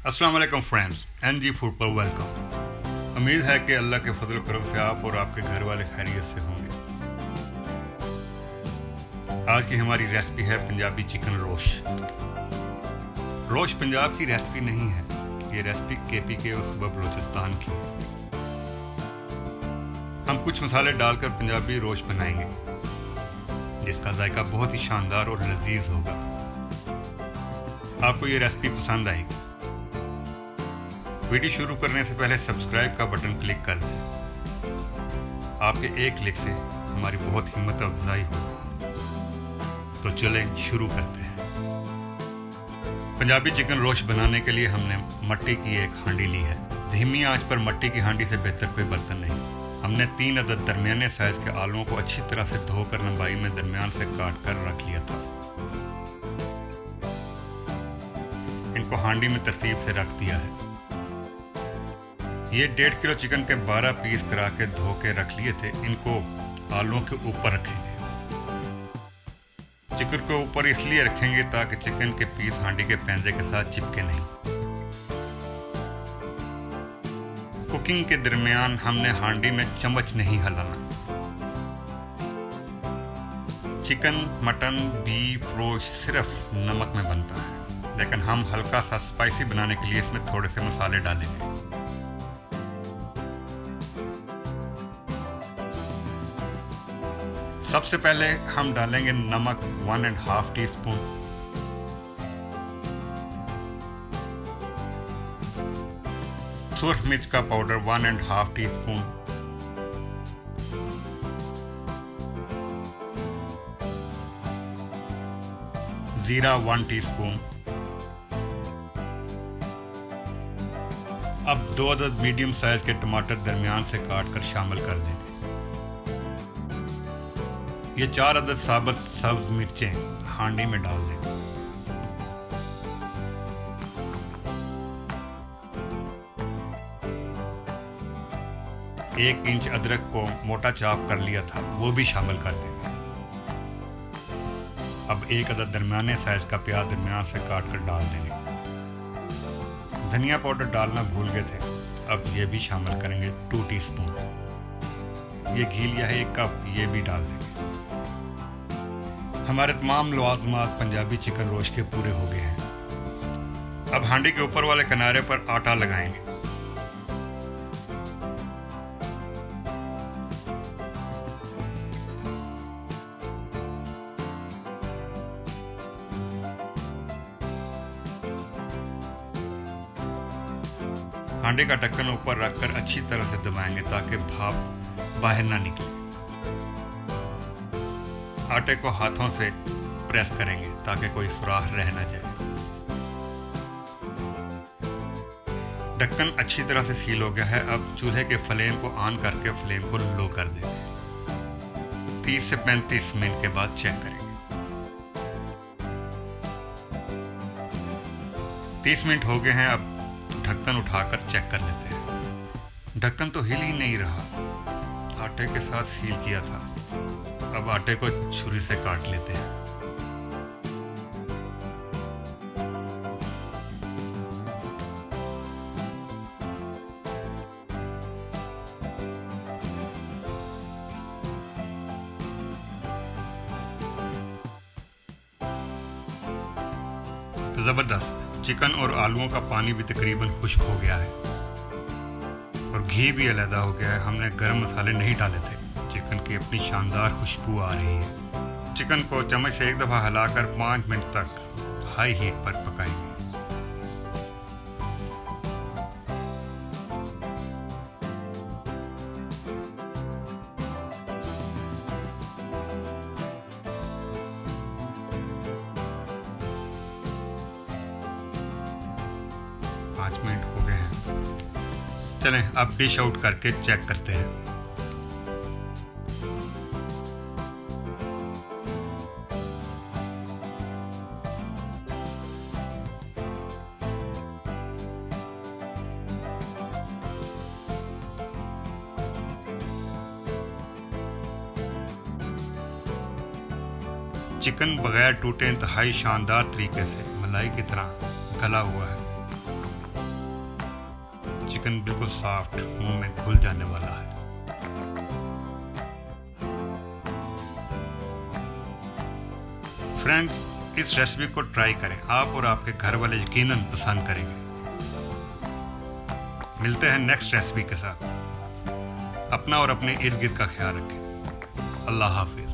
अस्सलाम वालेकुम friends, NG food पर वेलकम। उम्मीद है कि अल्लाह के फजल करम से आप और आपके घर वाले खैरियत से होंगे। आज की हमारी रेसिपी है Punjabi chicken roast. Roast Punjab की रेसिपी नहीं है, ये रेसिपी केपी के और सूबा बलूचिस्तान की है। हम कुछ मसाले डालकर पंजाबी रोस्ट बनाएंगे जिसका जायका बहुत ही शानदार और लजीज होगा। आपको ये रेसिपी पसंद आएगी। वीडियो शुरू करने से पहले सब्सक्राइब का बटन क्लिक कर दें। आपके एक क्लिक से हमारी बहुत हिम्मत अफजाई होगी। तो चलें शुरू करते हैं। पंजाबी चिकन रोस्ट बनाने के लिए हमने मट्टी की एक हांडी ली है। धीमी आंच पर मट्टी की हांडी से बेहतर कोई बर्तन नहीं। हमने 3 अदद दरमियाने साइज के आलूओं को अच्छी तरह से धोकर लंबाई में दरमियान से काट कर रख लिया था। इनको हांडी में तरतीब से रख दिया है। ये 1.5 किलो चिकन के 12 पीस करा के धो के रख लिए थे। इनको आलूओं के ऊपर रखेंगे। चिकन को ऊपर इसलिए रखेंगे ताकि चिकन के पीस हांडी के पैंजे के साथ चिपके नहीं। कुकिंग के दरमियान हमने हांडी में चम्मच नहीं हिलाना। चिकन, मटन, बीफ रोस्ट सिर्फ नमक में बनता है, लेकिन हम हल्का सा स्पाइसी बनाने के लिए इसमें थोड़े से मसाले डालेंगे। सबसे पहले हम डालेंगे नमक 1.5 टीस्पून, सुरख मिर्च का पाउडर 1.5 टीस्पून, जीरा 1 टीस्पून। अब 2 अदद मीडियम साइज के टमाटर दरमियान से काट कर शामिल कर देंगे। ये 4 अदद साबुत सब्ज मिर्चें हांडी में डाल दें। एक इंच अदरक को मोटा चाप कर लिया था, वो भी शामिल कर दें। अब 1 अदद दरमियाने साइज का प्याज दरमियान से काट कर डाल देंगे। धनिया पाउडर डालना भूल गए थे, अब ये भी शामिल करेंगे 2 टीस्पून। ये घी लिया है 1 कप, ये भी डाल देंगे। हमारे तमाम लवाज़मात पंजाबी चिकन रोस्ट के पूरे हो गए हैं। अब हांडी के ऊपर वाले किनारे पर आटा लगाएंगे। हांडी का ढक्कन ऊपर रखकर अच्छी तरह से दबाएंगे ताकि भाप बाहर ना निकले। आटे को हाथों से प्रेस करेंगे ताकि कोई सुराख रह न जाए। ढक्कन अच्छी तरह से सील हो गया है। अब चूल्हे के फ्लेम को ऑन करके फ्लेम को लो कर देंगे। 30 से 35 मिनट के बाद चेक करेंगे। 30 मिनट हो गए हैं। अब ढक्कन उठाकर चेक कर लेते हैं। ढक्कन तो हिल ही नहीं रहा, आटे के साथ सील किया था। अब आटे को छुरी से काट लेते हैं। तो जबरदस्त चिकन और आलूओं का पानी भी तकरीबन खुश्क हो गया है और घी भी अलहदा हो गया है। हमने गरम मसाले नहीं डाले थे। चिकन की अपनी शानदार खुशबू आ रही है। चिकन को चम्मच से 1 दफा हिलाकर 5 मिनट तक हाई हीट पर पकाएंगे। पाँच मिनट हो गए हैं। चलें अब डिश आउट करके चेक करते हैं। चिकन बगैर टूटे इंतहाई शानदार तरीके से मलाई की तरह गला हुआ है। चिकन बिल्कुल सॉफ्ट मुंह में घुल जाने वाला है। फ्रेंड्स, इस रेसिपी को ट्राई करें, आप और आपके घर वाले यकीनन पसंद करेंगे। मिलते हैं नेक्स्ट रेसिपी के साथ। अपना और अपने इर्द गिर्द का ख्याल रखें। अल्लाह हाफिज।